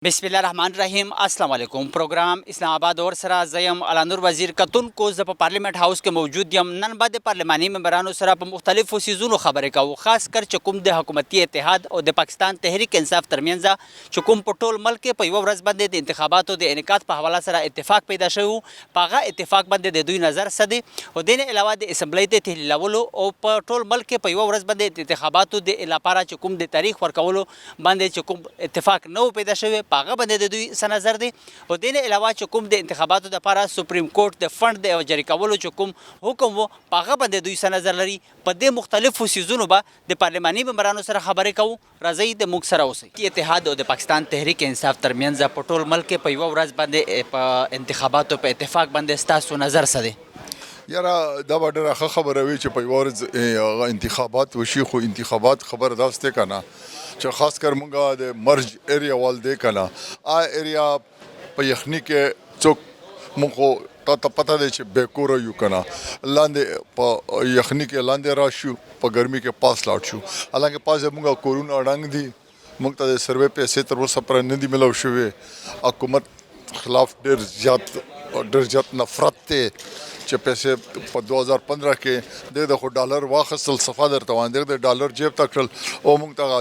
بسم الله الرحمن الرحیم السلام علیکم پروګرام اسلام آباد اور سره زیم علانور وزیر کتون کو ز په پارلیمنت هاوس کې موجود یم نن بعد پارلماني ممبرانو سره په مختلفو سیزونو خبرې کوو خاص کر چې کوم د حکومتي اتحاد او د پاکستان تحریک انصاف ترمنځ چې کوم په ټول ملک کې په یو ورځ باندې د انتخاباتو د انعقاد په حواله سره اتفاق پیدا شوی په هغه اتفاق باندې د دوی نظر څه دی او د نه علاوه د اسمبلی د تحلیلولو او په ټول ملک کې په یو ورځ باندې د انتخاباتو د لپاره چې کوم د تاریخ ورکولو باندې چې کوم اتفاق نو پیدا شوی په هغه باندې د دوی څه نظر دی او د نه علاوه چې کوم د انتخاباتو لپاره سپریم کورټ د فند د جری کولو چې کوم حکم وو په هغه باندې دوی څه نظر لري په دې مختلفو سیزونو به د پارلماني ممبرانو سره خبرې کوو راځئ د موږ سره اوسئ اتحاد او د پاکستان تحریک انصاف ترمنځ په ټول ملک کې په یوه ورځ باندې په انتخاباتو په اتفاق باندې ستاسو نظر څه دی یاره دا به ډېره ښه خبره وي چې په یوه ورځ انتخابات وشي خو انتخابات خبره داسې دی که نه چې خاص کر مونږه د مرج ایریا وال دی که نه ایریا په یخني کې څوک مونږ خو تا ته پته دی چې بېکوره یو که نه لاندې په یخني کې لاندې راشو په ګرمي کې پاس لاړ شو حالانکه پاس مونږه کورونه ړنګ دي مونږ ته د سروې پیسې تر اوسه پورې نه دي میلاو شوې حکومت خلاف ډېر زیات نفرت دی چې پیسې په 2015 کې د خو ډالر واخیستل صفا درته وایم د ډالر جیب ته کړل او موږ ته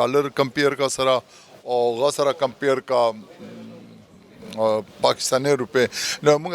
ډالر کمپیر کا سره او غا سره کمپیر کا پاکستانی روپے نو موږ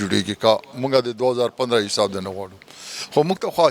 جوړیږي کا موږ د 2015 حساب نه غواړو خو موږ ته خو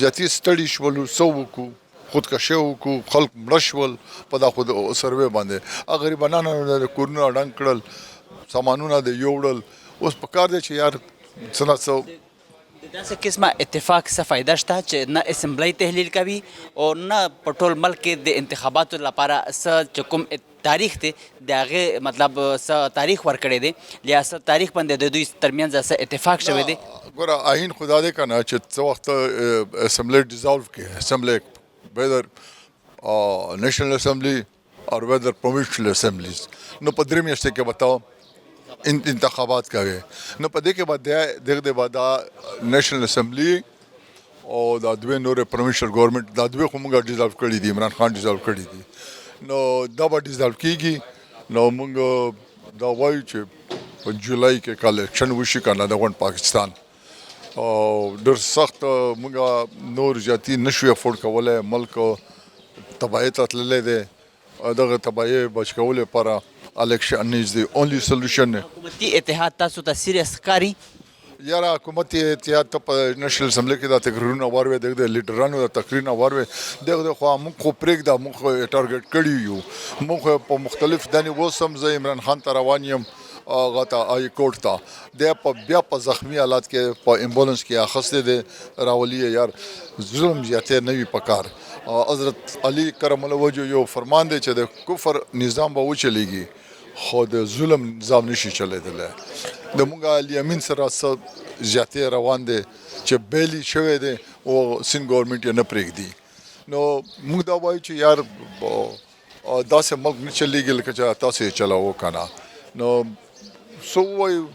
ځاتې ستړي شولو سو وکړو خودکشي وکړو خلک مړه شول په دا خود سروې باندې غریبانو د کورونه ړنګ کړل سامانونه د یوړل اوس په کار دی چې یار څه نه څه د داسې قسمه اتفاق څه فایده شته چې نه اسمبلی تحلیل کوي او نه په ټول ملک کې د انتخاباتو لپاره څه چې کوم تاریخ دی د هغې مطلب څه تاریخ ورکړی دی یا څه تاریخ باندې د دوی ترمنځ څه اتفاق شوی دی ګوره آئین خو دا دی که نه چې څه وخت اسمبلی ډیزالو کړي assembly whether national assembly or whether provincial assemblies نو په درې میاشتې کې بتاو انتخابات کوي نو په دې کې به دغه بعد نیشنل اسمبلی او دا دوه نورې پروینشل ګورنمنت دا دوه خو موږ ډیزالو کړي دي عمران خان ډیزالو کړي دي نو دا به ډیزالو کېږي نو موږ دا وایو چې په جولای کې که الیکشن وشي که نه د غونډ پاکستان او ډېر سخت موږ نور زیاتي نشو افورډ کولی ملک تباهۍ ته تللی دی دغه تباهۍ بچ کولو لپاره election is the only solution حکومتي اتحاد تاسو ته سیریس ښکاري یاره حکومتي اتحاد ته په نیشنل اسمبلی کې دا تقریرونه واروي دغه لیډرانو دا تقریرونه واروي دغه خو موږ خو پرېږده موږ خو ټارګټ کړي یو موږ په مختلف دانې اوس هم زه عمران خان ته روان یم هغه ته آی کورټ ته د بیا په زخمی حالات کې په امبولانس کې اخیستی دی راولي یار ظلم زیاتې نه وي په کار حضرت علي کرم الله وجهه یو فرمان دی چې د کفر نظام به وچلیږي خو د ظلم نظام نشي چلیدلی د موږ الیمین سره څه زیاتې روان دی چې بیلي شوی دی او سین ګورنمنټ یې نه پرېږدي نو موږ دا وایو چې یار داسې ملک نه چلیږي لکه چې تاسو یې چلاوو که نه نو سو وایو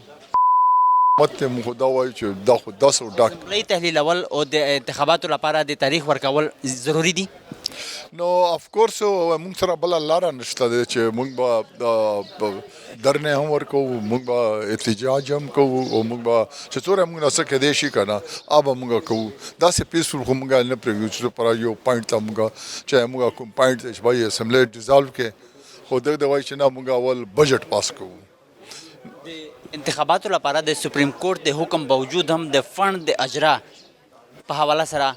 مته موږ دا وایو چې دا خو داسې ډاک اسمبلی تحلیلول او د انتخاباتو لپاره د تاریخ ورکول ضروري دي نو افکورس موږ سره بله لاره نشته دی چې موږ به درنې هم ورکوو موږ به احتجاج هم کوو او موږ به چې څومره موږ نه څه کیدی شي که نه به موږ کوو داسې پیسفل خو موږ نه پرېږدو چې پر یو پوینټ ته موږ چې موږ کوم پوینټ دی چې وایي اسمبلی ډیزالو کې خو دغه وایي چې نه موږ اول بجټ پاس کوو د انتخاباتو لپاره د سپریم کورټ د حکم باوجود هم د فند د اجرا په حواله سره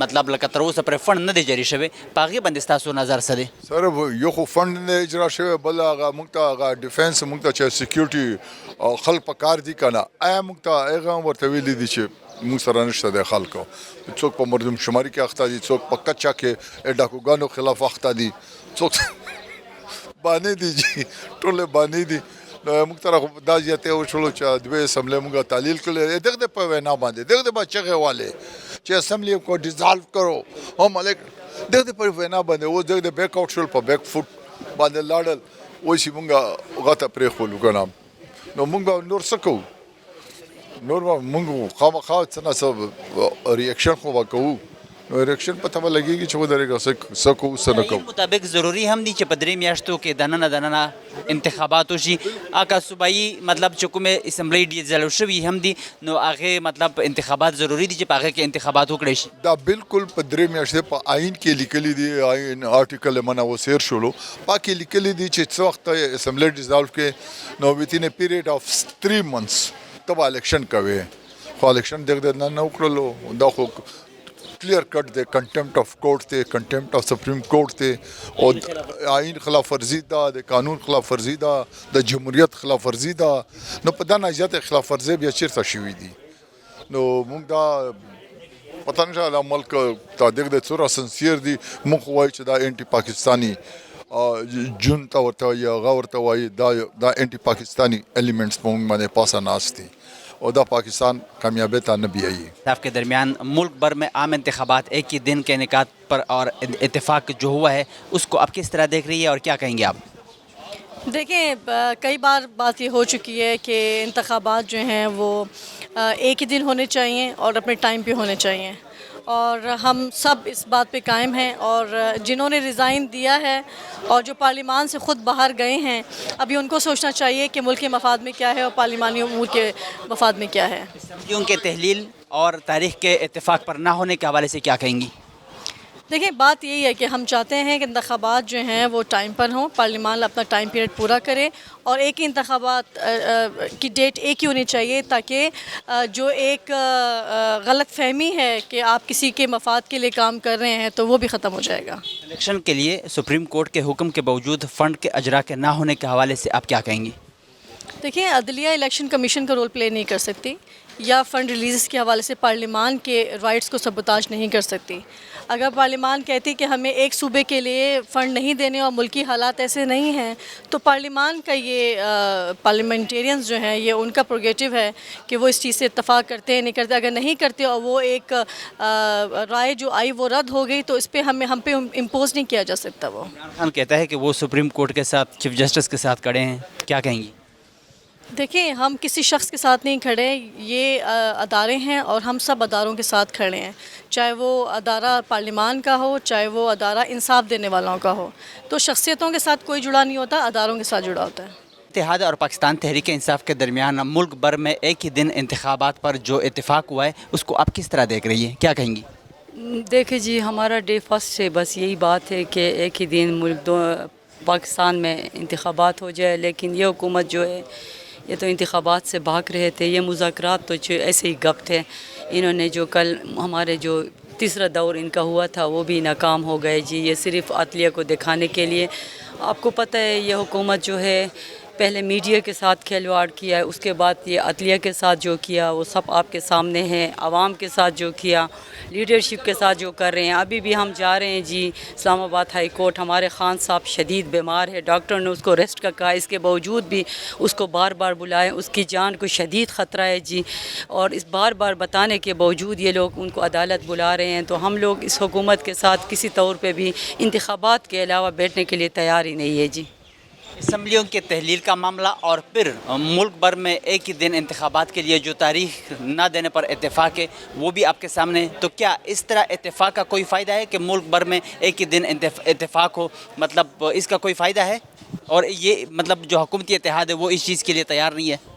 مطلب لکه تر اوسه پرې فند نه دی جاري شوی په هغې باندې ستاسو نظر څه دی سر یو خو فند نه اجرا شوی بل هغه موږ ته هغه ډیفینس موږ ته چې سیکیورټي خلک په کار دي که نه آیا موږ ته هغه هم ورته ویلي دي چې موږ سره نشته دی خلکو څوک په مردم شماري کې اخته دي څوک په کچا کې ډاکوګانو خلاف اخته دي څوک بانې دي جي ټولې بانې دي نو موږ سره خو دا زیاتې وشولو چې دوی اسمبلی موږ تعلیل کړی دغه په وینا باندې دغه به چغې والې چې اسمبلی کو ډیزالو کړو هم هلک دغه په وینا باندې اوس دغه بیک آوټ شول په بیک فوټ باندې لاړل اوس یې موږ هغه ته پرېښولو که نه نو موږ به نور څه کوو نور مونږ خامخا څه نه څه ریاکشن خو به کوو نو ریاکشن پته به لګېږي چې ودرېږه څه کوو څه نه این کوو. مطابق ضروری هم دي چې په درې میاشتو کې دننه انتخابات وشي. اکا صوبایي مطلب چې کومې اسمبلی ډیزلو شوي هم دي نو هغې مطلب انتخابات ضروری دي چې په هغې کې انتخابات وکړی شي. دا بالکل په درې میاشتې په آئین کې لیکلي دي، آئین آرټیکل منه وسیر شولو پاکې لیکلي دي چې څه وخت اسمبلی ډیزالو کې نو وتین ا پیریډ اف 3 months ته به الیکشن کوې خو الیکشن دغه نه وکړلو. دا خو کلیئر کٹ دے کنٹیمپٹ آف کورٹ تے کنٹیمپٹ آف سپریم کورٹ تے اور آئین خلاف ورزی دا د قانون خلاف ورزی دا د جمهوریت خلاف ورزی دا نو په دا نجات خلاف ورزی بیا چیرته شوي دي نو موږ دا پته نشه دا ملک تا دغه څوره سنسیر دي موږ وایو چې دا انټي پاکستانی جون تا ورته یا غا ورته وایي دا انټي پاکستانی ایلیمنٹس په موږ باندې پاسه ناست دي اور دا پاکستان کامیابی تا نہ بھی آئی. آپ کے درمیان ملک بھر میں عام انتخابات ایک ہی دن کے انعقاد پر اور اتفاق جو ہوا ہے اس کو آپ کس طرح دیکھ رہی ہے اور کیا کہیں گے آپ؟ دیکھیں کئی بار بات یہ ہو چکی ہے کہ انتخابات جو ہیں وہ ایک ہی دن ہونے چاہیے اور اپنے ٹائم پہ ہونے چاہیے اور ہم سب اس بات پہ قائم ہیں اور جنہوں نے ریزائن دیا ہے اور جو پارلیمان سے خود باہر گئے ہیں ابھی ان کو سوچنا چاہیے کہ ملک کے مفاد میں کیا ہے اور پارلیمانی امور کے مفاد میں کیا ہے. اسمبلیوں کے تحلیل اور تاریخ کے اتفاق پر نہ ہونے کے حوالے سے کیا کہیں گی؟ دیکھیں بات یہی ہے کہ ہم چاہتے ہیں کہ انتخابات جو ہیں وہ ٹائم پر ہوں، پارلیمان اپنا ٹائم پیریڈ پورا کرے اور ایک ہی انتخابات کی ڈیٹ ایک ہی ہونی چاہیے تاکہ جو ایک غلط فہمی ہے کہ آپ کسی کے مفاد کے لیے کام کر رہے ہیں تو وہ بھی ختم ہو جائے گا. الیکشن کے لیے سپریم کورٹ کے حکم کے باوجود فنڈ کے اجرا کے نہ ہونے کے حوالے سے آپ کیا کہیں گی؟ دیکھیں عدلیہ الیکشن کمیشن کا رول پلے نہیں کر سکتی یا فنڈ ریلیز کے حوالے سے پارلیمان کے رائٹس کو سبوتاژ نہیں کر سکتی. اگر پارلیمان کہتی کہ ہمیں ایک صوبے کے لیے فنڈ نہیں دینے اور ملکی حالات ایسے نہیں ہیں تو پارلیمان کا یہ پارلیمنٹیرینز جو ہیں یہ ان کا پروگیٹو ہے کہ وہ اس چیز سے اتفاق کرتے ہیں نہیں کرتے. اگر نہیں کرتے اور وہ ایک رائے جو آئی وہ رد ہو گئی تو اس پہ ہم پہ امپوز نہیں کیا جا سکتا. وہ عمران خان کہتا ہے کہ وہ سپریم کورٹ کے ساتھ چیف جسٹس کے ساتھ کھڑے ہیں، کیا کہیں گی؟ دیکھیں ہم کسی شخص کے ساتھ نہیں کھڑے، یہ ادارے ہیں اور ہم سب اداروں کے ساتھ کھڑے ہیں، چاہے وہ ادارہ پارلیمان کا ہو چاہے وہ ادارہ انصاف دینے والوں کا ہو. تو شخصیتوں کے ساتھ کوئی جڑا نہیں ہوتا، اداروں کے ساتھ جڑا ہوتا ہے. اتحاد اور پاکستان تحریک انصاف کے درمیان ملک بھر میں ایک ہی دن انتخابات پر جو اتفاق ہوا ہے اس کو آپ کس طرح دیکھ رہی ہیں، کیا کہیں گی؟ دیکھیں جی ہمارا ڈے فرسٹ سے بس یہی بات ہے کہ ایک ہی دن ملک پاکستان میں انتخابات ہو جائے، لیکن یہ حکومت جو ہے یہ تو انتخابات سے بھاگ رہے تھے. یہ مذاکرات تو ایسے ہی گپ تھے. انہوں نے جو کل ہمارے جو تیسرا دور ان کا ہوا تھا وہ بھی ناکام ہو گئے جی. یہ صرف عدلیہ کو دکھانے کے لیے. آپ کو پتہ ہے یہ حکومت جو ہے پہلے میڈیا کے ساتھ کھلواڑ کیا ہے، اس کے بعد یہ عدلیہ کے ساتھ جو کیا وہ سب آپ کے سامنے ہے. عوام کے ساتھ جو کیا، لیڈرشپ کے ساتھ جو کر رہے ہیں. ابھی بھی ہم جا رہے ہیں جی اسلام آباد ہائی کورٹ، ہمارے خان صاحب شدید بیمار ہے، ڈاکٹر نے اس کو ریسٹ کا کہا، اس کے باوجود بھی اس کو بار بار بلائیں، اس کی جان کو شدید خطرہ ہے جی. اور اس بار بار بتانے کے باوجود یہ لوگ ان کو عدالت بلا رہے ہیں. تو ہم لوگ اس حکومت کے ساتھ کسی طور پہ بھی انتخابات کے علاوہ بیٹھنے کے لیے تیار ہی نہیں ہے جی. اسمبلیوں کے تحلیل کا معاملہ اور پھر ملک بھر میں ایک ہی دن انتخابات کے لیے جو تاریخ نہ دینے پر اتفاق ہے وہ بھی آپ کے سامنے. تو کیا اس طرح اتفاق کا کوئی فائدہ ہے کہ ملک بھر میں ایک ہی دن اتفاق ہو؟ مطلب اس کا کوئی فائدہ ہے؟ اور یہ مطلب جو حکومتی اتحاد ہے وہ اس چیز کے لیے تیار نہیں ہے؟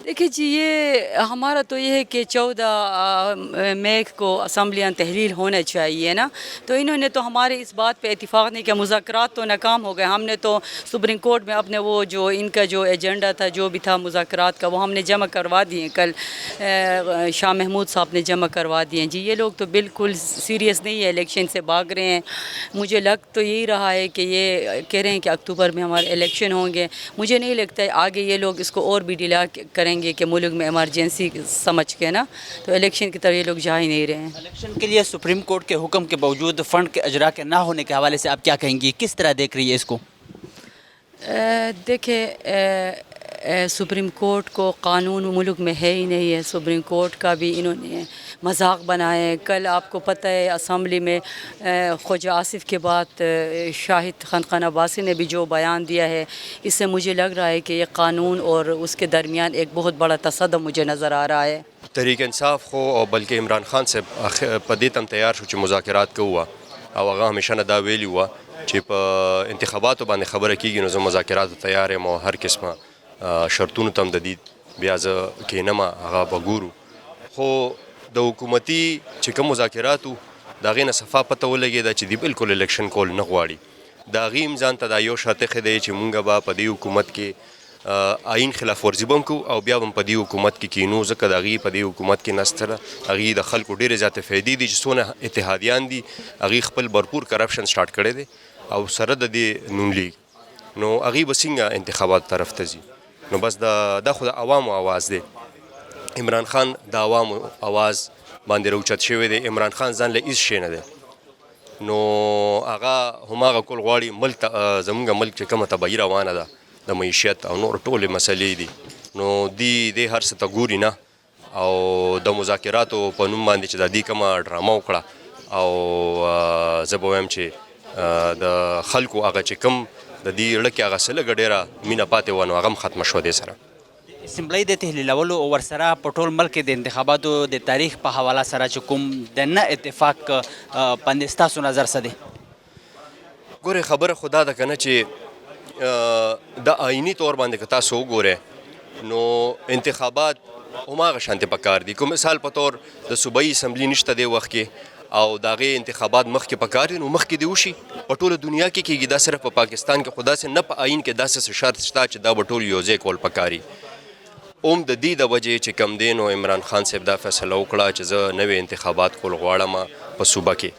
دیکھیے جی یہ ہمارا تو یہ ہے کہ 14 مئی کو اسمبلیاں تحلیل ہونا چاہیے نا. تو انہوں نے تو ہمارے اس بات پہ اتفاق نہیں کیا. مذاکرات تو ناکام ہو گئے. ہم نے تو سپریم کورٹ میں اپنے وہ جو ان کا جو ایجنڈا تھا جو بھی تھا مذاکرات کا وہ ہم نے جمع کروا دیے. کل شاہ محمود صاحب نے جمع کروا دیے جی. یہ لوگ تو بالکل سیریس نہیں ہے، الیکشن سے بھاگ رہے ہیں. مجھے لگ تو یہی رہا ہے کہ یہ کہہ رہے ہیں کہ اکتوبر میں ہمارے الیکشن ہوں گے. مجھے نہیں لگتا ہے آگے یہ لوگ اس کو اور بھی ڈیلا کریں گے کہ ملک میں ایمرجنسی سمجھ کے نا. تو الیکشن کی طرف یہ لوگ جا ہی نہیں رہے ہیں. الیکشن کے لیے سپریم کورٹ کے حکم کے باوجود فنڈ کے اجرا کے نہ ہونے کے حوالے سے آپ کیا کہیں گی، کس طرح دیکھ رہی ہے اس کو؟ دیکھیں سپریم کورٹ کو قانون ملک میں ہے ہی نہیں ہے. سپریم کورٹ کا بھی انہوں نے مذاق بنائے. کل آپ کو پتہ ہے اسمبلی میں خواجہ آصف کے بعد شاہد خندقان عباسی نے بھی جو بیان دیا ہے اس سے مجھے لگ رہا ہے کہ یہ قانون اور اس کے درمیان ایک بہت بڑا تصادم مجھے نظر آ رہا ہے. تحریک انصاف خو او بلکې عمران خان صاحب په دې تم تیار شو چې مذاکرات کوو او هغه همیشه نه دا ویلي وه چې په انتخاباتو باندې خبره کېږي نو زه مذاکراتو تیار یم او هر قسمه شرطونو ته هم د دې بیا زه کښېنم هغه به ګورو. خو د حکومتي چې کوم مذاکرات وو د هغې نه صفا پته ولګېده چې دوی بالکل الیکشن کول نه غواړي. د هغې هم ځان ته دا یو شرط ایښی دی چې مونږ به په دې حکومت کې آئین خلاف ورزي به هم کوو او بیا به هم په دې حکومت کې کینو ځکه د هغې په دې حکومت کې نسته هغې د خلکو ډېرې زیاتې فایدې دي چې څونه اتحادیان دي هغې خپل بھرپور کرپشن سټارټ کړی دی او سره د دې نوملیږ نو هغې به څنګه انتخابات طرف ته ځي. نو بس دا خو د عوامو آواز دی. عمران خان د عوامو آواز باندې راوچت شوی دی. عمران خان ځان له هېڅ شی نه دی نو هغه هماغه کول غواړي ملک ته زموږ ملک چې کومه تباهي روانه ده د معیشت او نور ټولې مسلې دي نو دې هر څه ته ګوري نه او د مذاکراتو په نوم باندې چې د دې کومه ډرامه وکړه او زه به وایم چې د خلکو هغه چې کوم د دې اړه کې هغه څه لږه ډېره مینه پاتې وه نو هغه هم ختمه شوه دې سره. اسمبلی د تحلیلولو او ورسره په ټول ملک کې د انتخاباتو د تاریخ په حواله سره چې کوم د نه اتفاق باندې ستاسو نظر څه دی؟ ګورئ خبره خو دا ده که نه چې د آئیني طور باندې که تاسو وګورئ نو انتخابات هماغه شانتې پکار دي. کوم مثال په طور د صوبایي اسمبلي نشته دی وخت کې او د هغې انتخابات مخکې پکار دي نو مخکې دې وشي. په ټوله دنیا کې کېږي دا صرف په پاکستان کې خو داسې نه په آئین کې داسې څه شرط شته چې دا به ټول یو ځای کول پکاري. د دې د وجې چې کم دی نو عمران خان صاحب دا فیصله وکړه چې زه نوې انتخابات کول غواړم په صوبه کې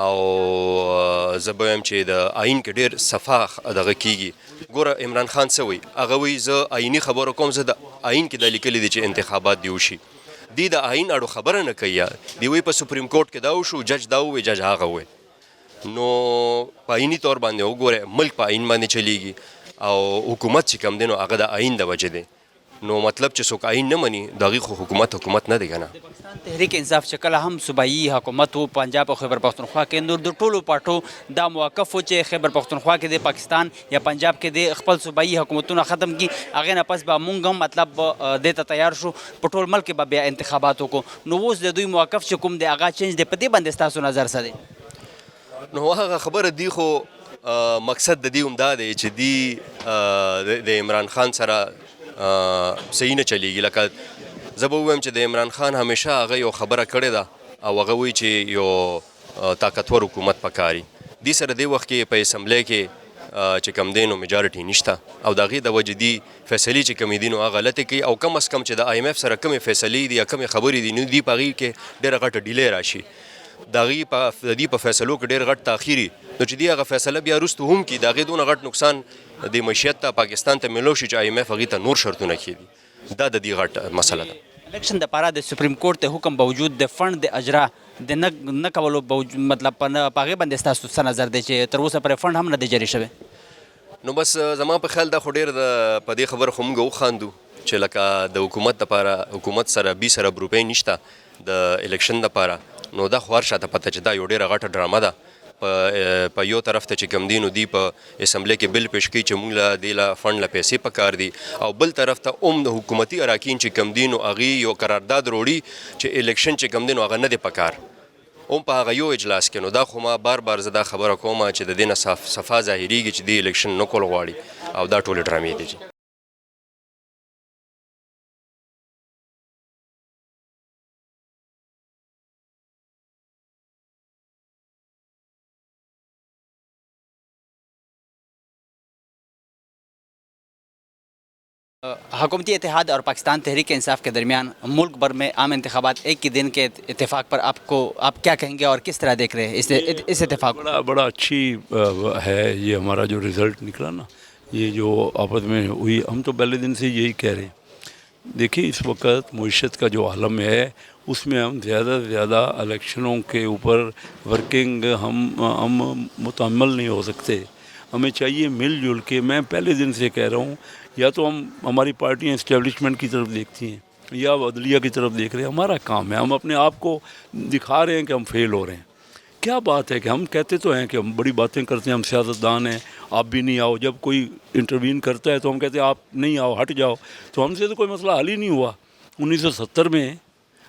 او زه به وایم چې د آئین کې ډېر صفا دغه کېږي. ګوره عمران خان څه وایي هغه وایي زه آئیني خبره کوم زه د آئین کې دا لیکلي دي چې انتخابات دې وشي. دی د آئین اړو خبره نه کوي دی وایي په سپریم کورټ کې دا وشو جج دا ووایي جج هغه ووایي نو په آئیني طور باندې وګوره ملک په آئین باندې چلیږي او حکومت چې کم دی نو هغه د آئین د وجې دی نو مطلب چې څوک آئین نه مني د هغې خو حکومت نه دی که نه. د پاکستان تحریک انصاف چې کله هم صوبایي حکومت و پنجاب او خیبر پختونخوا کې نور د ټولو پارټو دا موقف و چې خیبر پختونخوا کې د پاکستان یا پنجاب کې د خپل صوبایي حکومتونه ختم کړي هغې نه پس به مونږ هم مطلب دې ته تیار شو په ټول ملک کې به بیا انتخابات وکړو. نو اوس د دوی موقف چې کوم دی هغه چینج دی په دې باندې ستاسو نظر څه دی؟ نو هغه خبره دی خو مقصد د دې هم دا دی چې دی د عمران خان سره صحیح نه چلیږي. لکه زه به ووایم چې د عمران خان همیشه هغه یو خبره کړې ده او هغه وایي چې یو طاقتور حکومت پکاري. دې سره دې وخت کې په اسمبلی کې چې کم دی نو میجارټي نشته او د هغې د وجې دي فیصلې چې کمې دي نو هغه غلطې کوي او کم از کم چې د آی ایم ایف سره کمې فیصلې دي یا کمې خبرې دي نو دوی په هغې کې ډېره غټه ډیلی راشي. د دې په فیصلو کې ډېر غټ تاخیر نو چې دې هغه فیصله بیا وروسته هم کړي د هغې دونه غټ نقصان د معیشت ته پاکستان ته میلو شي چې آی ایم ایف هغې ته نور شرطونه کېږي. دا د دې غټ مسله ده. الیکشن دپاره د سپریم کورټ د حکم باوجود د فنډ د اجرا د نه کولو مطلب په هغې باندې ستاسو څه نظر دی چې تر اوسه پورې فنډ هم نه دی جاري شوی؟ نو بس زما په خیال دا خو ډېر په دې خبره خو موږ وخاندو چې لکه د حکومت دپاره حکومت سره 20 ارب روپۍ نشته د الیکشن دپاره نو دا خو هر شاته پته چې دا یو ډېره غټه ډرامه ده. په یو طرف ته چې کم دی نو دی په اسمبلی کې بل پیش کوي چې موږ له دې له فنډ له پیسې پکار دي او بل طرف ته د حکومتي اراکین چې کم دی نو هغې یو قرارداد وروړي چې الیکشن چې کم دی نو هغه نه دی پکار په هغه یو اجلاس کې. نو دا خو ما بار زه دا خبره کوم چې د دې نه صفا ظاهرېږي چې دی الیکشن نه کول غواړي او دا ټولې ډرامې دي. حکومتی اتحاد اور پاکستان تحریک انصاف کے درمیان ملک بھر میں عام انتخابات ایک ہی دن کے اتفاق پر آپ کیا کہیں گے اور کس طرح دیکھ رہے ہیں اس اتفاق؟ بڑا اچھی ہے یہ ہمارا جو رزلٹ نکلا نا یہ جو آپس میں ہوئی ہم تو پہلے دن سے یہی کہہ رہے ہیں. دیکھیے اس وقت معیشت کا جو عالم ہے اس میں ہم زیادہ سے زیادہ الیکشنوں کے اوپر ورکنگ ہم متعمل نہیں ہو سکتے. ہمیں چاہیے مل جل کے میں پہلے دن سے کہہ رہا ہوں یا تو ہماری پارٹیاں اسٹیبلشمنٹ کی طرف دیکھتی ہیں یا عدلیہ کی طرف دیکھ رہے ہیں. ہمارا کام ہے ہم اپنے آپ کو دکھا رہے ہیں کہ ہم فیل ہو رہے ہیں. کیا بات ہے کہ ہم کہتے تو ہیں کہ ہم بڑی باتیں کرتے ہیں ہم سیاستدان ہیں آپ بھی نہیں آؤ. جب کوئی انٹروین کرتا ہے تو ہم کہتے ہیں آپ نہیں آؤ ہٹ جاؤ. تو ہم سے تو کوئی مسئلہ حل ہی نہیں ہوا. 1970 میں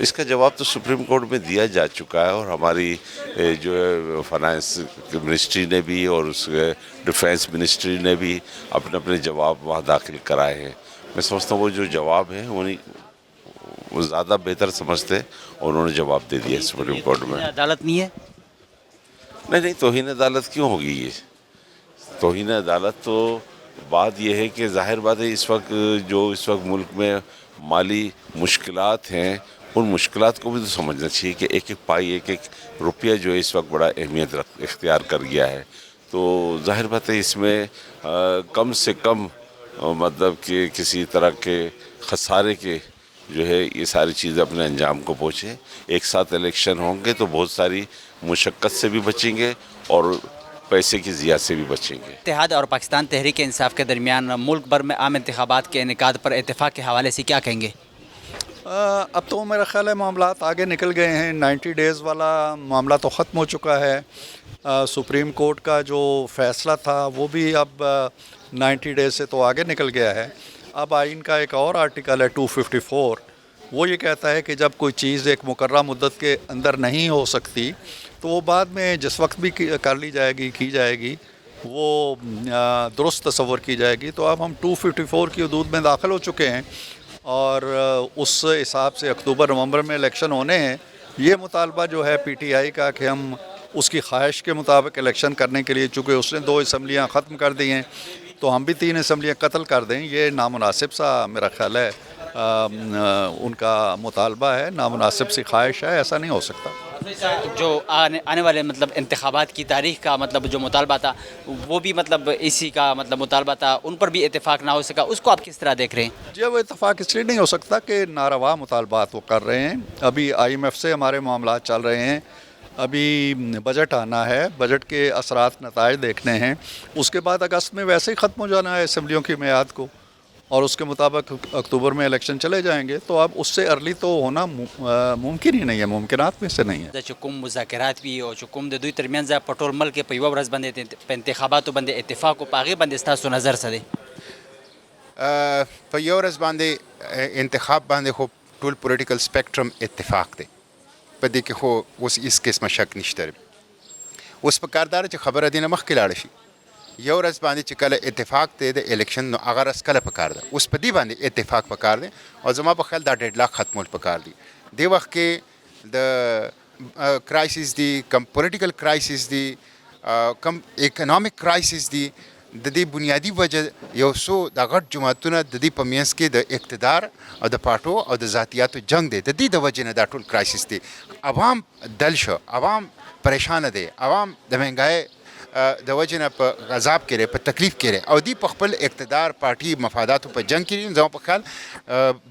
اس کا جواب تو سپریم کورٹ میں دیا جا چکا ہے، اور ہماری جو ہے فائنانس منسٹری نے بھی اور اس ڈیفینس منسٹری نے بھی اپنے اپنے جواب وہاں داخل کرائے ہیں۔ میں سمجھتا ہوں وہ جو جواب ہیں وہ زیادہ بہتر سمجھتے اور انہوں نے جواب دے دیا سپریم کورٹ میں۔ عدالت نہیں ہے؟ نہیں، توہین عدالت کیوں ہوگی؟ یہ توہین عدالت تو بات یہ ہے کہ ظاہر بات ہے اس وقت ملک میں مالی مشکلات ہیں، ان مشکلات کو بھی تو سمجھنا چاہیے کہ ایک ایک پائی، ایک ایک روپیہ جو ہے اس وقت بڑا اہمیت اختیار کر گیا ہے۔ تو ظاہر بات ہے اس میں کم سے کم مطلب کہ کسی طرح کے خسارے کے جو ہے یہ ساری چیزیں اپنے انجام کو پہنچے۔ ایک ساتھ الیکشن ہوں گے تو بہت ساری مشقت سے بھی بچیں گے اور پیسے کی ضیاع سے بھی بچیں گے۔ اتحاد اور پاکستان تحریک انصاف کے درمیان ملک بھر میں عام انتخابات کے انعقاد پر اتفاق کے حوالے سے کیا کہیں گے؟ اب تو میرا خیال ہے معاملات آگے نکل گئے ہیں، 90 ڈیز والا معاملہ تو ختم ہو چکا ہے۔ سپریم کورٹ کا جو فیصلہ تھا وہ بھی اب 90 ڈیز سے تو آگے نکل گیا ہے۔ اب آئین کا ایک اور آرٹیکل ہے 254، وہ یہ کہتا ہے کہ جب کوئی چیز ایک مقررہ مدت کے اندر نہیں ہو سکتی تو وہ بعد میں جس وقت بھی کر لی جائے گی، کی جائے گی، وہ درست تصور کی جائے گی۔ تو اب ہم 254 کی حدود میں داخل ہو چکے ہیں، اور اس حساب سے اکتوبر نومبر میں الیکشن ہونے ہیں۔ یہ مطالبہ جو ہے پی ٹی آئی کا کہ ہم اس کی خواہش کے مطابق الیکشن کرنے کے لیے، چونکہ اس نے 2 اسمبلیاں ختم کر دی ہیں تو ہم بھی 3 اسمبلیاں قتل کر دیں، یہ نامناسب سا میرا خیال ہے ان کا مطالبہ ہے، نامناسب سی خواہش ہے، ایسا نہیں ہو سکتا۔ جو آنے والے مطلب انتخابات کی تاریخ کا مطلب جو مطالبہ تھا وہ بھی مطلب اسی کا مطلب مطالبہ تھا، ان پر بھی اتفاق نہ ہو سکا، اس کو آپ کس طرح دیکھ رہے ہیں؟ جی، وہ اتفاق اس لیے نہیں ہو سکتا کہ ناروا مطالبات وہ کر رہے ہیں۔ ابھی آئی ایم ایف سے ہمارے معاملات چل رہے ہیں، ابھی بجٹ آنا ہے، بجٹ کے اثرات نتائج دیکھنے ہیں، اس کے بعد اگست میں ویسے ہی ختم ہو جانا ہے اسمبلیوں کی میعاد کو، اور اس کے مطابق اکتوبر میں الیکشن چلے جائیں گے۔ تو اب اس سے ارلی تو ہونا ممکن ہی نہیں ہے، ممکنات میں سے نہیں ہے۔ چې کوم مذاکرات وي او چې کوم د دوی ترمنځ په ټول ملک په یوه ورځ باندې په انتخاباتو باندې اتفاق او په هغې باندې ستاسو نظر څه دی؟ په یو ورځ باندې انتخاب باندې خو ټول پولیټیکل سپیکټرم اتفاق دی، په دې کې خو اوس هېڅ قسمه شک نشته. اوس په کار دا ده چې خبره دې نه مخکې لاړه شي. یو ورځ باندې چې کله اتفاق دی د الیکشن، نو هغه ورځ کله پکار ده؟ اوس په دې باندې اتفاق پکار دی، او زما په خیال دا ډیډ لاک ختمول پکار دی. دې وخت کې د کرایسس دی، کم پولیټیکل کرایسس دی، کم اکنامک کرایسس دی، د دې بنیادی وجه یو څو د غټ جماعتونه د دې په منځ کې د اقتدار او د پارټو او د ذاتیاتو جنگ دی، د دې د وجې نه دا ټول کرایسس دی. عوام دل شو، عوام پریشانه دی، عوام د مهنګای د وجې نه په غذاب کې دی، په تکلیف کې دی، او دی په خپل اقتدار پارټي مفاداتو په جنگ کې دي. زما په خیال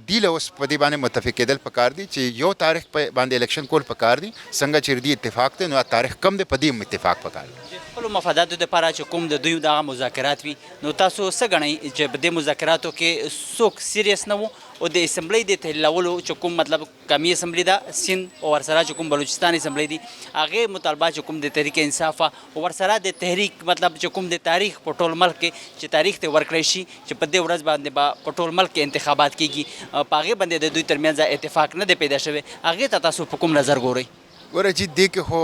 دی له اوس په دې باندې متفق کېدل پکار دي چې یو تاریخ په باندې الیکشن کول پکار دي. څنګه چې دې اتفاق دی، نو تاریخ کم دی، په دې هم اتفاق پکار دی. خپلو مفاداتو دپاره چې کوم د دوی دغه مذاکرات وي، نو تاسو څه ګڼئ چې په دې مذاکراتو کې څوک سیریس نه و، او د اسمبلی د تحلیلولو چې کوم مطلب قومي اسمبلی ده سند، او ورسره چې کوم بلوچستان اسمبلی دي، هغې مطالبه چې کوم د تحریک انصاف او ورسره د تحریک مطلب چې کوم د تاریخ په ټول ملک کې چې تاریخ ته ورکړی شي چې په دې ورځ باندې به په ټول ملک کې انتخابات کېږي، په هغې باندې د دوی ترمنځ اتفاق نه دی پیدا شوی، هغې ته تاسو په کوم نظر ګورئ؟ ګوره چې دې کې خو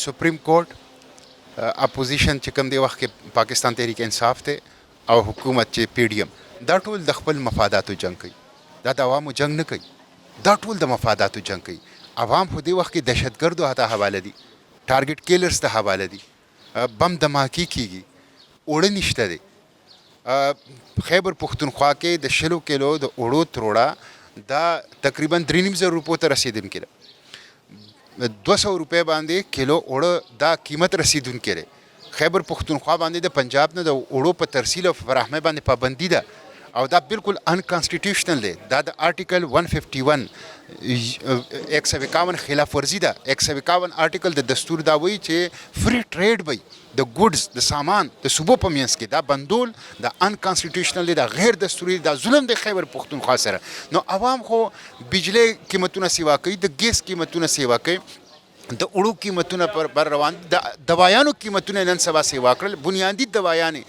سپریم کورټ، اپوزیشن چې کوم دی وخت کې پاکستان تحریک انصاف دی، او حکومت چې پی ډي ایم، دا ټول د خپل مفاداتو جنگ کوي، دا د عوامو جنگ نه کوي، دا ټول د مفاداتو جنگ کوي. عوام خو دې وخت کې دهشتګردو ته حواله دي، ټارګټ کیلرز ته حواله دي، بم دھماکی کیږي، اوړه نشته دی. خیبر پختونخوا کې د 20 کیلو د اوړو تروړه دا تقریبا 3,500 روپو ته رسیدونکې ده، 200 روپۍ باندې کیلو اوړه دا قیمت رسیدونکې دی. خیبر پختونخوا باندې د پنجاب نه د اوړو په ترسیل او فراهمۍ باندې پابندي ده، او دا بالکل انکانسټیټیوشنل دی. دا د آرټیکل 151 151 خلاف ورزي ده. 151 آرټیکل د دستور دا وایي چې فری ټریډ وي د ګوډز، د سامان د صوبو په منځ کې. دا بندول د انکانسټیټیوشنل دی، دا غیر دستوري، دا ظلم دی خیبر پختونخوا سره. نو عوام خو بجلی قیمتونه سیوا کوي، د ګیس قیمتونه سیوا کوي، د اړو قیمتونه پر روان د دوایانو قیمتونه نن سبا سیوا کړل بنیادی دوایانې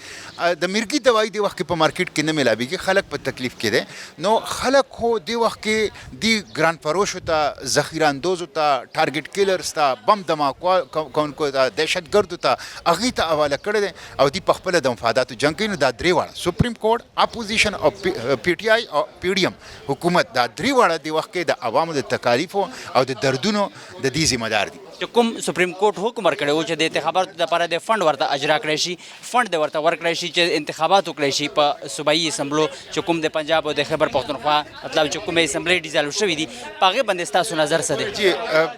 د مرګي دوايي د وخت په مارکیټ کې نه ملابيږي خلک په تکلیف کې دي نو خلک خو د وخت کې دی ګران فروش ته ذخیره اندوز ته ټارګټ کیلرز ته بم دماکو کونکو ته دهشتګرد ته اغه ته حواله کړی دي او دی په خپل د مفاداتو جنگ کوي نو دا درې واړه سپریم کورټ اپوزیشن او پی ټی آی او پی ډی ایم حکومت دا درې واړه د وخت کې د عوامو د تکالیفو او د دردونو د دې ذمہ دار دي چې کوم سپریم کورټ حکم ورکړی و چې د انتخاباتو لپاره د فند ورته اجرا کړی شي فند د ورته ورکړی شي چې انتخابات وکړي شي په صوبایي اسمبلو چې کوم د پنجاب او د خیبر پختونخوا مطلب چې کومې اسمبلی ډیزالو شوي دي په هغې باندې ستاسو نظر څه دی؟ جی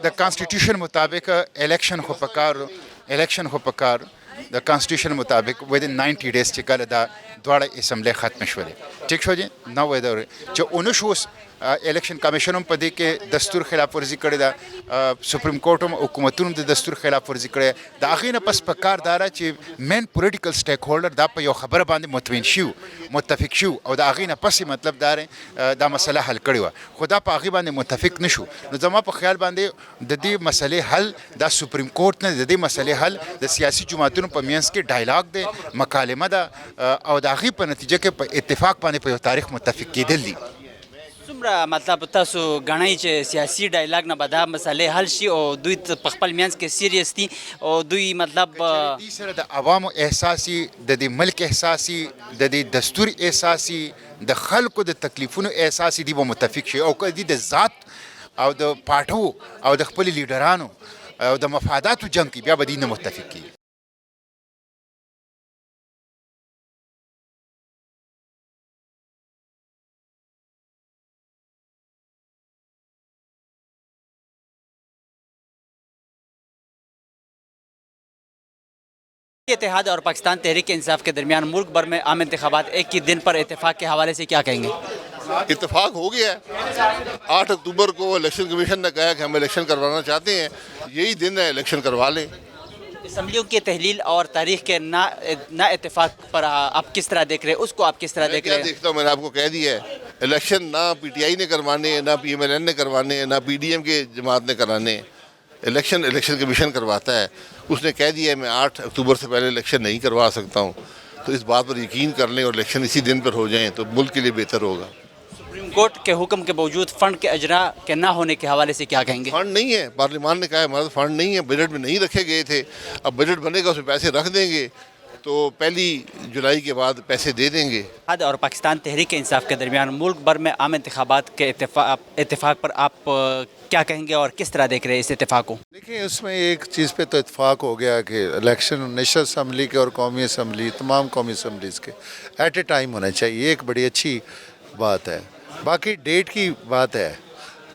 د کانسټیټیوشن مطابق الیکشن خو پکار د کانسټیټیوشن مطابق ودین 90 ډیز چې کله دا دواړه اسمبلی ختم شولې ټیک شو جی نو ودا چې اونو شو الیکشن کمیشن هم په دې کې دستور خلاف ورزي کړې ده سپریم کورټ هم حکومتونو د دستور خلاف ورزي کړې د هغې نه پس په کار داره چې مین پولیټیکل سټیک هولډر دا په یو خبره باندې مطمئن شو متفق شو او د هغې نه پس مطلب دا مسله حل کړې وه خو دا په هغې باندې متفق نه شو نو زما په خیال باندې د دې مسلې حل دا سپریم کورټ نه د دې مسلې حل د سیاسي جماعتونو په منځ کې ډایلاګ دی مکالمه ده او د هغې په نتیجه کې په اتفاق باندې په یو تاریخ متفق کېدل دي څومره مطلب تاسو غنئ چې سیاسي ډایلاګ نه به دا مسلې حل شي او دوی په خپل منځ کې سیریس دي او دوی مطلب دې سره د عوامو احساسي د دې ملک احساسي د دې دستور احساسي د خلکو د تکلیفونو احساسي دي به متفق شي او که د ذات او د پاټو او د خپل لیډرانو او د مفاداتو جنگ کې بیا به دې نه متفق کیږي اتحاد اور پاکستان تحریک انصاف کے درمیان ملک بھر میں عام انتخابات ایک ہی دن پر اتفاق کے حوالے سے کیا کہیں گے؟ اتفاق ہو گیا ہے 8 اکتوبر کو الیکشن کمیشن نے کہا کہ ہم الیکشن کروانا چاہتے ہیں یہی دن ہے الیکشن کروا لیں اسمبلیوں کی تحلیل اور تاریخ کے نا اتفاق پر آپ کس طرح دیکھ رہے ہیں اس کو آپ کس طرح دیکھ رہے ہیں؟ دیکھتا ہوں میں نے آپ کو کہہ دیا ہے الیکشن نہ پی ٹی آئی نے کروانے ہیں نہ پی ایم ایل این نے کروانے ہیں نہ پی ڈی ایم کے جماعت نے کرانے ہیں الیکشن کمیشن کرواتا ہے اس نے کہہ دیا ہے میں 8 اکتوبر سے پہلے الیکشن نہیں کروا سکتا ہوں تو اس بات پر یقین کر لیں اور الیکشن اسی دن پر ہو جائیں تو ملک کے لیے بہتر ہوگا سپریم کورٹ کے حکم کے باوجود فنڈ کے اجرا کے نہ ہونے کے حوالے سے کیا کہیں گے؟ فنڈ نہیں ہے پارلیمان نے کہا ہے ہمارا فنڈ نہیں ہے بجٹ میں نہیں رکھے گئے تھے اب بجٹ بنے گا اس میں پیسے رکھ دیں گے تو 1 جولائی کے بعد پیسے دے دیں گے اتحاد اور پاکستان تحریک انصاف کے درمیان ملک بھر میں عام انتخابات کے اتفاق پر آپ کیا کہیں گے اور کس طرح دیکھ رہے ہیں اس اتفاق کو؟ دیکھیں اس میں ایک چیز پہ تو اتفاق ہو گیا کہ الیکشن نیشنل اسمبلی کے اور قومی اسمبلی تمام قومی اسمبلیز کے ایٹ اے ٹائم ہونا چاہیے ایک بڑی اچھی بات ہے باقی ڈیٹ کی بات ہے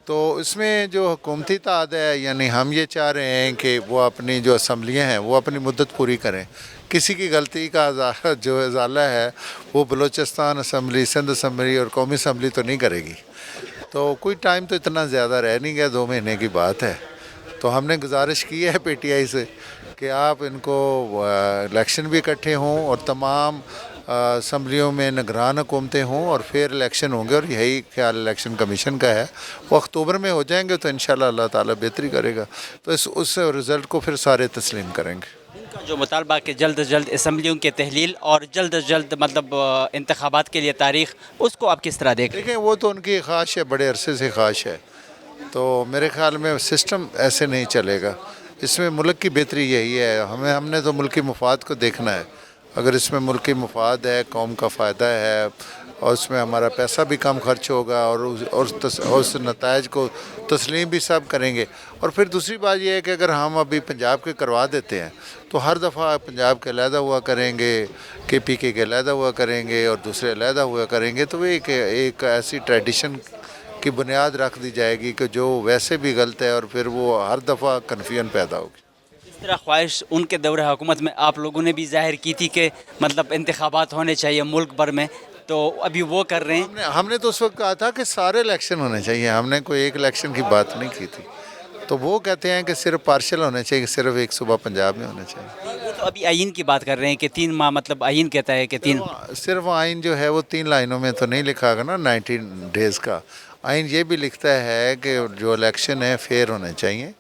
تو اس میں جو حکومتی اتحاد ہے یعنی ہم یہ چاہ رہے ہیں کہ وہ اپنی جو اسمبلیاں ہیں وہ اپنی مدت پوری کریں کسی کی غلطی کا جو ازالہ ہے وہ بلوچستان اسمبلی سندھ اسمبلی اور قومی اسمبلی تو نہیں کرے گی تو کوئی ٹائم تو اتنا زیادہ رہ نہیں گیا 2 مہینے کی بات ہے تو ہم نے گزارش کی ہے پی ٹی آئی سے کہ آپ ان کو الیکشن بھی اکٹھے ہوں اور تمام اسمبلیوں میں نگران حکومتیں ہوں اور پھر الیکشن ہوں گے اور یہی خیال الیکشن کمیشن کا ہے وہ اکتوبر میں ہو جائیں گے تو انشاءاللہ اللہ تعالیٰ بہتری کرے گا تو اس رزلٹ کو پھر سارے تسلیم کریں گے جو مطالبہ کہ جلد از جلد اسمبلیوں کی تحلیل اور جلد از جلد مطلب انتخابات کے لیے تاریخ اس کو آپ کس طرح دیکھ رہے ہیں؟ دیکھیں وہ تو ان کی خواہش ہے بڑے عرصے سے خواہش ہے تو میرے خیال میں سسٹم ایسے نہیں چلے گا اس میں ملک کی بہتری یہی ہے ہم نے تو ملکی مفاد کو دیکھنا ہے اگر اس میں ملکی مفاد ہے قوم کا فائدہ ہے اور اس میں ہمارا پیسہ بھی کم خرچ ہوگا اور اس نتائج کو تسلیم بھی سب کریں گے اور پھر دوسری بات یہ ہے کہ اگر ہم ابھی پنجاب کے کروا دیتے ہیں تو ہر دفعہ پنجاب کے علیحدہ ہوا کریں گے کے پی کے علیحدہ ہوا کریں گے اور دوسرے علیحدہ ہوا کریں گے تو ایک ایسی ٹریڈیشن کی بنیاد رکھ دی جائے گی کہ جو ویسے بھی غلط ہے اور پھر وہ ہر دفعہ کنفیوژن پیدا ہوگی اس طرح خواہش ان کے دور حکومت میں آپ لوگوں نے بھی ظاہر کی تھی کہ مطلب انتخابات ہونے چاہیے ملک بھر میں تو ابھی وہ کر رہے ہیں ہم نے تو اس وقت کہا تھا کہ سارے الیکشن ہونے چاہیے ہم نے کوئی ایک الیکشن کی بات نہیں کی تھی تو وہ کہتے ہیں کہ صرف پارشل ہونے چاہیے صرف ایک صوبہ پنجاب میں ہونا چاہیے وہ تو ابھی آئین کی بات کر رہے ہیں کہ 3 ماہ مطلب آئین کہتا ہے کہ 3 صرف آئین جو ہے وہ 3 لائنوں میں تو نہیں لکھا گا نا 19 ڈیز کا آئین یہ بھی لکھتا ہے کہ جو الیکشن ہے فیئر ہونے چاہیے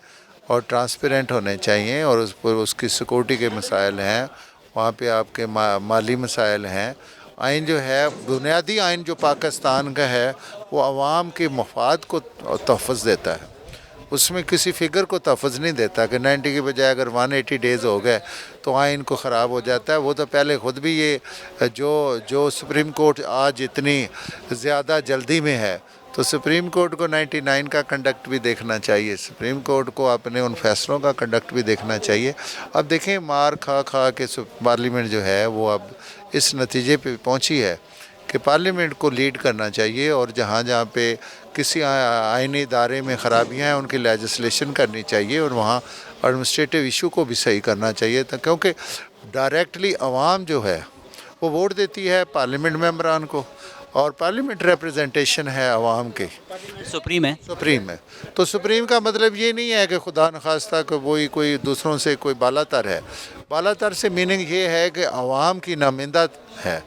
اور ٹرانسپیرنٹ ہونے چاہیے، اور اس پر اس کی سیکورٹی کے مسائل ہیں، وہاں پہ آپ کے مالی مسائل ہیں۔ آئین جو ہے، بنیادی آئین جو پاکستان کا ہے وہ عوام کے مفاد کو تحفظ دیتا ہے، اس میں کسی فگر کو تحفظ نہیں دیتا کہ 90 کے بجائے اگر 180 ڈیز ہو گئے تو آئین کو خراب ہو جاتا ہے۔ وہ تو پہلے خود بھی یہ جو سپریم کورٹ آج اتنی زیادہ جلدی میں ہے، تو سپریم کورٹ کو 99 کا کنڈکٹ بھی دیکھنا چاہیے، سپریم کورٹ کو اپنے ان فیصلوں کا کنڈکٹ بھی دیکھنا چاہیے۔ اب دیکھیں مار کھا کھا کے پارلیمنٹ جو ہے وہ اب اس نتیجے پہ پہنچی ہے کہ پارلیمنٹ کو لیڈ کرنا چاہیے، اور جہاں جہاں پہ کسی آئینی ادارے میں خرابیاں ہیں ان کی لیجسلیشن کرنی چاہیے، اور وہاں ایڈمنسٹریٹو ایشو کو بھی صحیح کرنا چاہیے، کیونکہ ڈائریکٹلی عوام جو ہے وہ ووٹ دیتی ہے پارلیمنٹ ممبران کو، اور پارلیمنٹ ریپرزنٹیشن ہے عوام کے، سپریم ہے۔ تو سپریم کا مطلب یہ نہیں ہے کہ خدا نخواستہ کہ وہی کوئی دوسروں سے کوئی بالا تر ہے، بالا تر سے میننگ یہ ہے کہ عوام کی نمائندہ ہے۔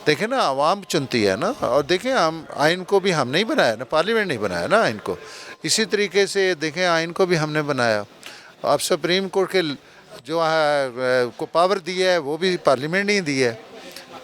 دیکھیں نا، عوام چنتی ہے نا، اور دیکھیں ہم آئین کو بھی ہم نہیں بنایا نا، پارلیمنٹ نہیں بنایا نا آئین کو، اسی طریقے سے دیکھیں آئین کو بھی ہم نے بنایا۔ اب سپریم کورٹ کے جو کو پاور دی ہے وہ بھی پارلیمنٹ نہیں دی ہے،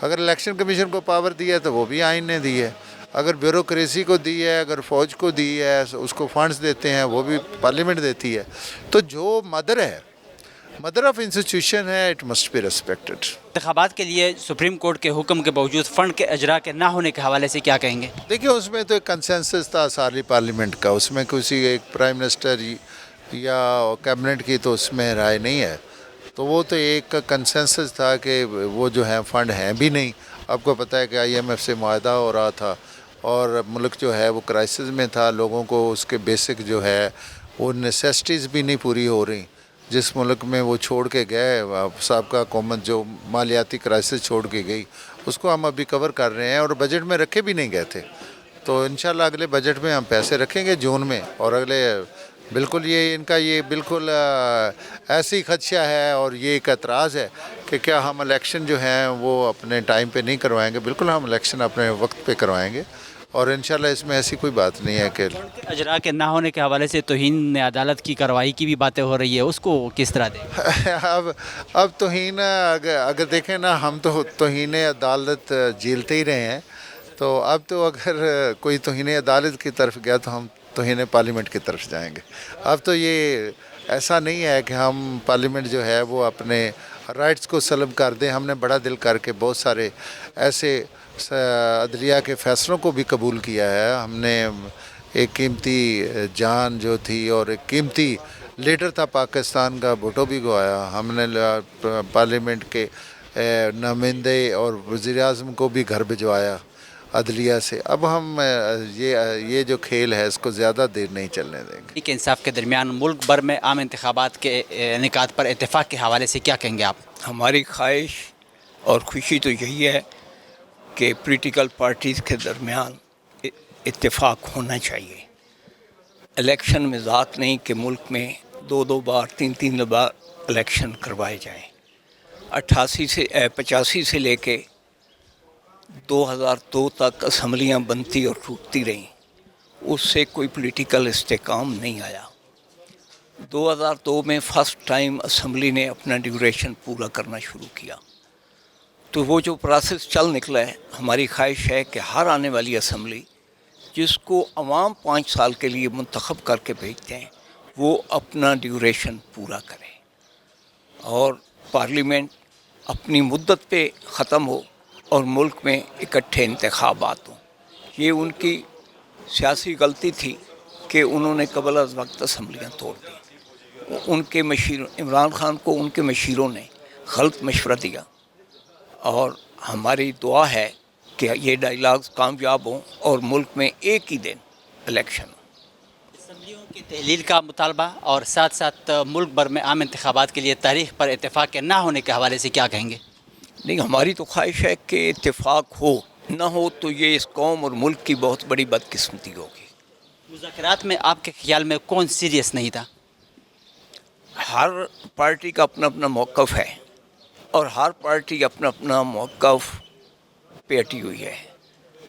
اگر الیکشن کمیشن کو پاور دی ہے تو وہ بھی آئین نے دی ہے، اگر بیوروکریسی کو دی ہے، اگر فوج کو دی ہے، اس کو فنڈز دیتے ہیں وہ بھی پارلیمنٹ دیتی ہے۔ تو جو مدر آف انسٹیٹیوشن ہے، اٹ مسٹ بی ریسپیکٹڈ۔ انتخابات کے لیے سپریم کورٹ کے حکم کے باوجود فنڈ کے اجرا کے نہ ہونے کے حوالے سے کیا کہیں گے؟ دیکھیں اس میں تو ایک کنسنسس تھا ساری پارلیمنٹ کا، اس میں کسی ایک پرائم منسٹر یا کیبنٹ کی تو اس میں رائے نہیں ہے، تو وہ تو ایک کنسنسس تھا کہ وہ جو ہیں فنڈ ہیں بھی نہیں۔ آپ کو پتہ ہے کہ IMF سے معاہدہ ہو رہا تھا، اور ملک جو ہے وہ کرائسس میں تھا، لوگوں کو اس کے بیسک جو ہے وہ نیسیسٹیز بھی نہیں پوری ہو رہی۔ جس ملک میں وہ چھوڑ کے گئے سابقہ حکومت، جو مالیاتی کرائسس چھوڑ کے گئی، اس کو ہم ابھی کور کر رہے ہیں، اور بجٹ میں رکھے بھی نہیں گئے تھے۔ تو انشاءاللہ اگلے بجٹ میں ہم پیسے رکھیں گے جون میں، اور اگلے بالکل یہ ان کا یہ بالکل ایسی خدشہ ہے اور یہ ایک اعتراض ہے کہ کیا ہم الیکشن جو ہیں وہ اپنے ٹائم پہ نہیں کروائیں گے۔ بالکل ہم الیکشن اپنے وقت پہ کروائیں گے، اور انشاءاللہ اس میں ایسی کوئی بات نہیں ہے کہ اجرا کے نہ ہونے کے حوالے سے توہین عدالت کی کارروائی کی بھی باتیں ہو رہی ہے، اس کو کس طرح دیں؟ اب توہین اگر دیکھیں نا، ہم تو توہین عدالت جھیلتے ہی رہے ہیں، تو اب تو اگر کوئی توہین عدالت کی طرف گیا تو ہم توہین پارلیمنٹ کی طرف جائیں گے۔ اب تو یہ ایسا نہیں ہے کہ ہم پارلیمنٹ جو ہے وہ اپنے رائٹس کو سلب کر دیں۔ ہم نے بڑا دل کر کے بہت سارے ایسے عدلیہ کے فیصلوں کو بھی قبول کیا ہے۔ ہم نے ایک قیمتی جان جو تھی اور ایک قیمتی لیڈر تھا پاکستان کا، بھٹو بھی گوایا۔ ہم نے پارلیمنٹ کے نمائندے اور وزیر اعظم کو بھی گھر بھجوایا عدلیہ سے۔ اب ہم یہ جو کھیل ہے اس کو زیادہ دیر نہیں چلنے دیں گے۔ تحریک انصاف کے درمیان ملک بھر میں عام انتخابات کے انعقاد پر اتفاق کے حوالے سے کیا کہیں گے آپ؟ ہماری خواہش اور خوشی تو یہی ہے کہ پولیٹیکل پارٹیز کے درمیان اتفاق ہونا چاہیے۔ الیکشن میں ذات نہیں کہ ملک میں 2 بار 3 بار الیکشن کروائے جائیں۔ 85 سے لے کے 2002 تک اسمبلیاں بنتی اور ٹوٹتی رہیں، اس سے کوئی پولیٹیکل استحکام نہیں آیا۔ 2002 میں فرسٹ ٹائم اسمبلی نے اپنا ڈیوریشن پورا کرنا شروع کیا، تو وہ جو پروسیس چل نکلا ہے، ہماری خواہش ہے کہ ہر آنے والی اسمبلی جس کو عوام 5 سال کے لیے منتخب کر کے بھیجتے ہیں وہ اپنا ڈیوریشن پورا کرے، اور پارلیمنٹ اپنی مدت پہ ختم ہو اور ملک میں اکٹھے انتخابات ہوں۔ یہ ان کی سیاسی غلطی تھی کہ انہوں نے قبل از وقت اسمبلیاں توڑ دیں۔ ان کے عمران خان کو ان کے مشیروں نے غلط مشورہ دیا، اور ہماری دعا ہے کہ یہ ڈائیلاگز کامیاب ہوں اور ملک میں ایک ہی دن الیکشن ہو۔ اسمبلیوں کی تحلیل کا مطالبہ اور ساتھ ساتھ ملک بھر میں عام انتخابات کے لیے تاریخ پر اتفاق کے نہ ہونے کے حوالے سے کیا کہیں گے؟ نہیں، ہماری تو خواہش ہے کہ اتفاق ہو، نہ ہو تو یہ اس قوم اور ملک کی بہت بڑی بدقسمتی ہوگی۔ مذاکرات میں آپ کے خیال میں کون سیریس نہیں تھا؟ ہر پارٹی کا اپنا اپنا موقف ہے، اور ہر پارٹی اپنا اپنا موقف پہ اٹی ہوئی ہے۔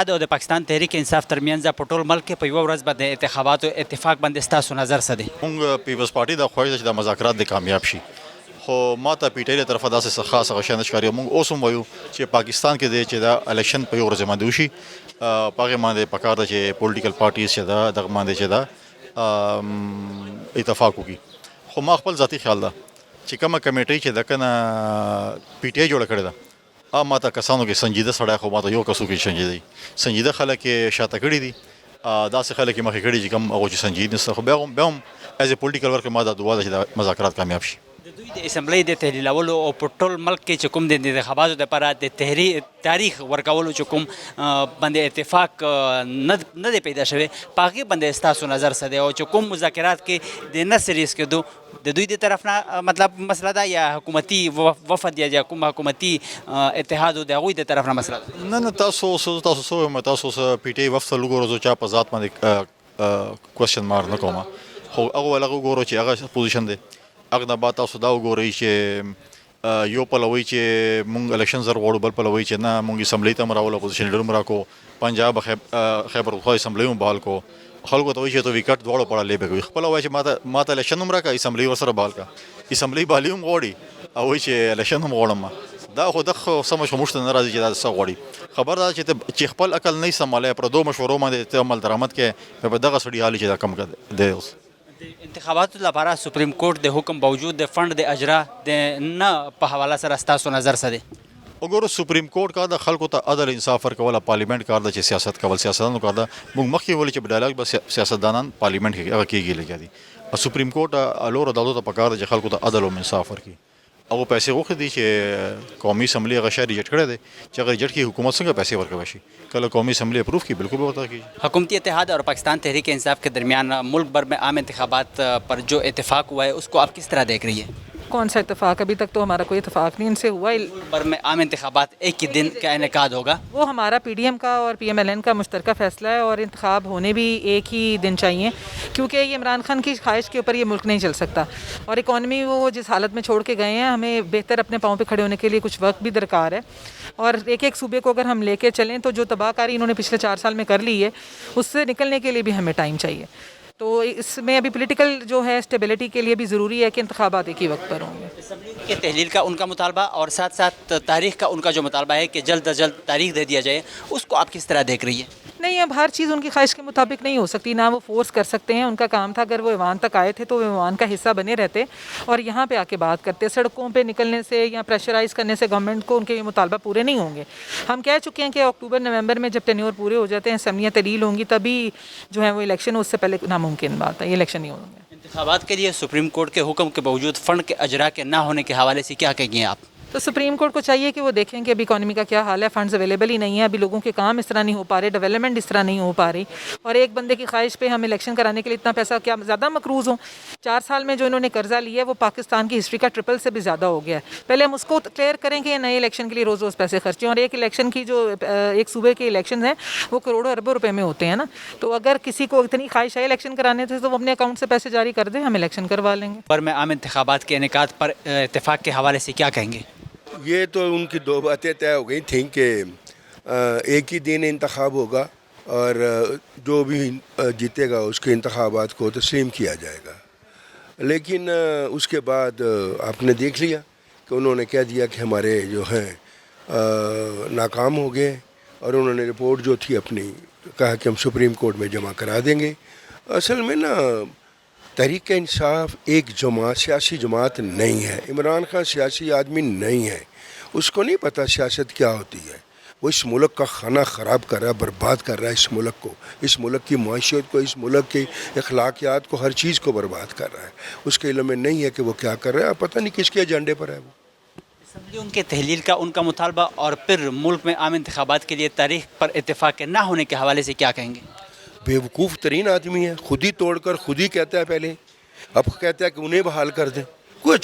د پاکستان تحریک انصاف ترمنځ په ټول ملک کې په یوه ورځ به د انتخاباتو اتفاق باندې ستاسو نظر څه دی؟ موږ پیپلز پارټي د خواهش چې د مذاکرات د کامیاب شي، خو ما ته پی ټی آی له طرفه داسې څه خاص هغه شی نه ښکاري. موږ اوس هم وایو چې پاکستان کې دی چې دا الیکشن په یوه ورځ باندې وشي، په هغې باندې پکار ده چې پولیټیکل پارټیز چې ده دغه باندې چې ده اتفاق وکړي. خو ما خپل ذاتي خیال ده چې کومه کمیټۍ چې ده که نه پی ټی آی جوړه کړې ده، ما ته کسانو کې سنجیده سړی، خو ما ته یو کسو کې سنجیده خلک یې شاته کړي دي، داسې خلک یې مخکې کړي چې کوم هغوی چې سنجید نشته. خو بیا هم ایز ا پولیټیکل ورک ما دا دعا ده چې د مذاکرات کامیاب شي. د دوی د اسمبلی د تحلیلولو او په ټول ملک کې چې کوم د انتخاباتو دپاره د تاریخ ورکولو چې کوم باندې اتفاق نه دی پیدا شوی په هغې باندې ستاسو نظر څه دی او چې کوم مذاکرات کې د نه سریز کېدو د دوی د طرف نه مطلب مسله ده یا حکومتي وفد یا کوم حکومتي اتحاد د هغوی د طرف نه مسله ده؟ نه تاسو څه وایم تاسو پی ټی آی وفد ته وګورئ زه چا په ذات باندې کوېشن مارک نه کوم خو هغه ول هغه وګورو چې هغه پوزیشن دی هغه نه بعد تاسو دا وګورئ چې یو پلوی چې مونږ الیکشن زر غواړو بل پلوی چې نه مونږ اسمبلی ته راولو اپوزیشن لیډر هم راکو پنجاب خیبر پختونخوا اسمبلی هم بحال کو خلکو ته وایي چې ته وکټ دواړو په اړه لیبه کوي خپله وایي چې ما ته الیکشن هم راکړه اسمبلی ورسره بحال کړه اسمبلی بحالي هم غواړي او وایي چې الیکشن هم غواړم دا خو دغه سمه موږ ته نه راځي چې دا څه غواړي خبر دا چې خپل عقل نه سمالی پر دو مشورو باندې ته عمل درآمد کې په دغه سړي حالي چې دا کم کړ دی اوس انتخاباتو لپاره سپریم کورټ د حکم باوجود د فنډ د اجرا د نه په حواله سره ستاسو نظر څه دی؟ وګورو سپریم کورټ کار د خلکو ته عدل انصاف ورکول پارلیمنت کار د چې سیاست کول سیاستدانو کار د موږ مخکې ولې چې ډایلاګ به سیاستدانان پارلیمنت کې هغه کېږي لګیا دي سپریم کورټ الور عدالت ته پکار د خلکو ته عدل او انصاف ورکړي هغه پیسې غوښتي دي چې قومي اسمبلی هغه شی ریجیکټ کړی دی چې هغه ریجیکټ کړي حکومت څنګه پیسې ورکوي شي کله قومی اسمبلی اپروو کی بالکل ورته کیږي حکومتی اتحاد اور پاکستان تحریک انصاف کے درمیان ملک بھر میں عام انتخابات پر جو اتفاق ہوا ہے اس کو آپ کس طرح دیکھ رہی ہیں؟ کون سا اتفاق؟ ابھی تک تو ہمارا کوئی اتفاق نہیں ان سے ہوا بھر میں عام انتخابات ایک ہی دن کا انعقاد ہوگا وہ ہمارا پی ڈی ایم کا اور پی ایم ایل این کا مشترکہ فیصلہ ہے اور انتخاب ہونے بھی ایک ہی دن چاہیے کیونکہ یہ عمران خان کی خواہش کے اوپر یہ ملک نہیں چل سکتا اور اکانومی وہ جس حالت میں چھوڑ کے گئے ہیں ہمیں بہتر اپنے پاؤں پہ کھڑے ہونے کے لیے کچھ وقت بھی درکار ہے اور ایک ایک صوبے کو اگر ہم لے کے چلیں تو جو تباہ کاری انہوں نے پچھلے 4 سال میں کر لی ہے اس سے نکلنے کے لیے بھی ہمیں ٹائم چاہیے تو اس میں ابھی پولیٹیکل جو ہے اسٹیبلٹی کے لیے بھی ضروری ہے کہ انتخابات ایک ہی وقت پر ہوں گے کہ تحلیل کا ان کا مطالبہ اور ساتھ ساتھ تاریخ کا ان کا جو مطالبہ ہے کہ جلد از جلد تاریخ دے دیا جائے اس کو آپ کس طرح دیکھ رہی ہیں؟ نہیں اب ہر چیز ان کی خواہش کے مطابق نہیں ہو سکتی نہ وہ فورس کر سکتے ہیں ان کا کام تھا اگر وہ ایوان تک آئے تھے تو وہ ایوان کا حصہ بنے رہتے اور یہاں پہ آ کے بات کرتے سڑکوں پہ نکلنے سے یا پریشرائز کرنے سے گورنمنٹ کو ان کے یہ مطالبہ پورے نہیں ہوں گے ہم کہہ چکے ہیں کہ اکتوبر نومبر میں جب ٹینیور پورے ہو جاتے ہیں اسمبلیاں تحلیل ہوں گی تبھی جو ہے وہ الیکشن اس سے پہلے ناممکن بات ہے یہ الیکشن نہیں ہوں گے انتخابات کے لیے سپریم کورٹ کے حکم کے باوجود فنڈ کے اجرا کے نہ ہونے کے حوالے سے کیا کہیں گے آپ؟ تو سپریم کورٹ کو چاہیے کہ وہ دیکھیں کہ ابھی اکانومی کا کیا حال ہے فنڈز اویلیبل ہی نہیں ہے ابھی لوگوں کے کام اس طرح نہیں ہو پا رہے ڈیولپمنٹ اس طرح نہیں ہو پا رہی اور ایک بندے کی خواہش پہ ہم الیکشن کرانے کے لیے اتنا پیسہ کیا زیادہ مقروض ہوں 4 سال میں جو انہوں نے قرضہ لیا ہے وہ پاکستان کی ہسٹری کا ٹرپل سے بھی زیادہ ہو گیا ہے پہلے ہم اس کو کلیئر کریں کہ یہ نئے الیکشن کے لیے روز روز پیسے خرچیں اور ایک الیکشن کی جو ایک صوبے کے الیکشن ہیں وہ کروڑوں اربوں روپے میں ہوتے ہیں نا تو اگر کسی کو اتنی خواہش ہے الیکشن کرانے تھے تو وہ اپنے اکاؤنٹ سے پیسے جاری کر دیں ہم الیکشن کروا لیں گے پر میں عام انتخابات کے انعقاد پر اتفاق کے حوالے سے کیا کہیں گے؟ یہ تو ان کی 2 باتیں طے ہو گئی تھیں کہ ایک ہی دن انتخاب ہوگا اور جو بھی جیتے گا اس کے انتخابات کو تسلیم کیا جائے گا لیکن اس کے بعد آپ نے دیکھ لیا کہ انہوں نے کہہ دیا کہ ہمارے جو ہیں ناکام ہو گئے اور انہوں نے رپورٹ جو تھی اپنی کہا کہ ہم سپریم کورٹ میں جمع کرا دیں گے اصل میں نا تحریک انصاف ایک جماعت سیاسی جماعت نہیں ہے عمران خان سیاسی آدمی نہیں ہے اس کو نہیں پتہ سیاست کیا ہوتی ہے وہ اس ملک کا کھانا خراب کر رہا ہے برباد کر رہا ہے اس ملک کو اس ملک کی معیشت کو اس ملک کے اخلاقیات کو ہر چیز کو برباد کر رہا ہے اس کے علم میں نہیں ہے کہ وہ کیا کر رہا ہے پتہ نہیں کس کے ایجنڈے پر ہے وہ اسمبلی ان کے تحلیل کا ان کا مطالبہ اور پھر ملک میں عام انتخابات کے لیے تاریخ پر اتفاق کے نہ ہونے کے حوالے سے کیا کہیں گے؟ بیوقوف ترین آدمی ہے خود ہی توڑ کر خود ہی کہتا ہے پہلے اب کہتا ہے کہ انہیں بحال کر دیں کوئی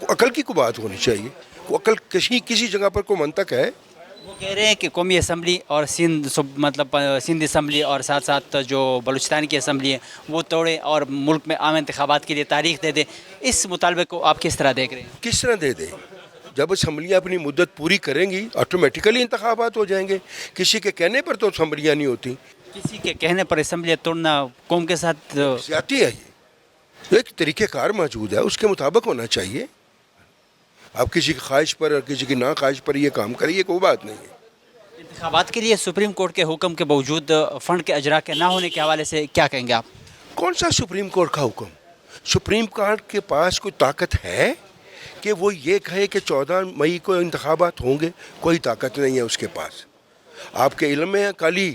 عقل کی کو بات ہونی چاہیے عقل کسی جگہ پر کوئی منطق ہے وہ کہہ رہے ہیں کہ قومی اسمبلی اور سندھ اسمبلی اور ساتھ ساتھ جو بلوچستان کی اسمبلی ہے وہ توڑے اور ملک میں عام انتخابات کے لیے تاریخ دے دے اس مطالبے کو آپ کس طرح دیکھ رہے ہیں؟ کس طرح دے دیں جب اسمبلیاں اپنی مدت پوری کریں گی آٹومیٹیکلی انتخابات ہو جائیں گے کسی کے کہنے پر تو اسمبلیاں نہیں ہوتی کسی کے کہنے پر اسمبلیاں توڑنا قوم کے ساتھ زیادتی ہے یہ ایک طریقہ کار موجود ہے اس کے مطابق ہونا چاہیے آپ کسی کی خواہش پر اور کسی کی ناخواہش پر یہ کام کریے کوئی بات نہیں ہے انتخابات کے لیے سپریم کورٹ کے حکم کے باوجود فنڈ کے اجرا کے نہ ہونے کے حوالے سے کیا کہیں گے آپ؟ کون سا سپریم کورٹ کا حکم سپریم کورٹ کے پاس کوئی طاقت ہے کہ وہ یہ کہے کہ 14 مئی کو انتخابات ہوں گے کوئی طاقت نہیں ہے اس کے پاس آپ کے علم میں کل ہی